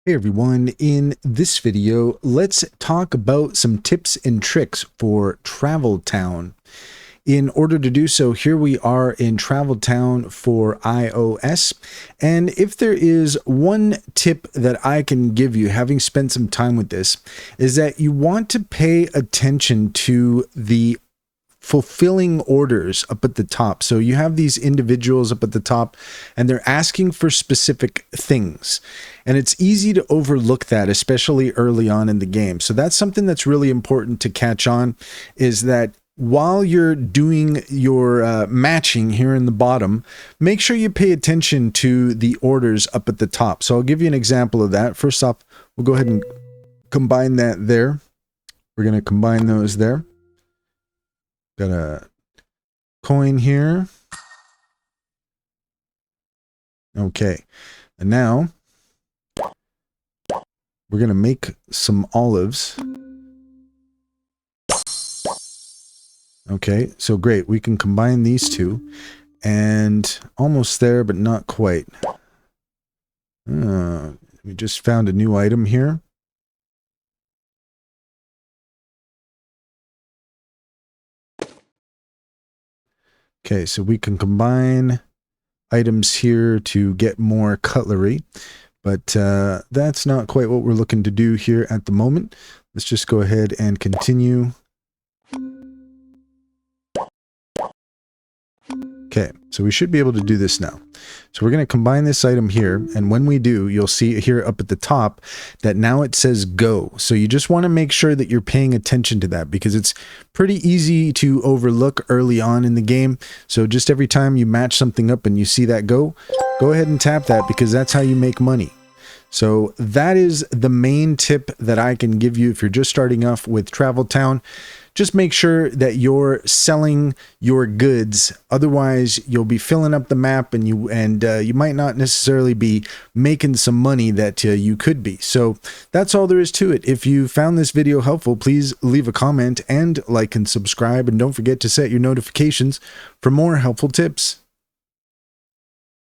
Hey everyone, in this video, let's talk about some tips and tricks for Travel Town. In order to do so, here we are in Travel Town for iOS. And if there is one tip that I can give you, having spent some time with this, is that you want to pay attention to the fulfilling orders up at the top. So you have these individuals up at the top and they're asking for specific things. And it's easy to overlook that, especially early on in the game. So that's something that's really important to catch on, is that while you're doing your matching here in the bottom, make sure you pay attention to the orders up at the top. So I'll give you an example of that. First off, we'll go ahead and combine that there. We're going to combine those there. Got a coin here. Okay. And now we're going to make some olives. Okay, so great. We can combine these two. And almost there, but not quite. We just found a new item here. Okay, so we can combine items here to get more cutlery, but that's not quite what we're looking to do here at the moment. Let's just go ahead and continue. Okay, so we should be able to do this now. So we're going to combine this item here, and when we do, you'll see here up at the top that now it says go. So you just want to make sure that you're paying attention to that, because it's pretty easy to overlook early on in the game. So just every time you match something up and you see that go ahead and tap that, because that's how you make money. So that is the main tip that I can give you if you're just starting off with Travel Town. Just make sure that you're selling your goods. Otherwise, you'll be filling up the map, and you might not necessarily be making some money that you could be. So that's all there is to it. If you found this video helpful, please leave a comment and like and subscribe. And don't forget to set your notifications for more helpful tips.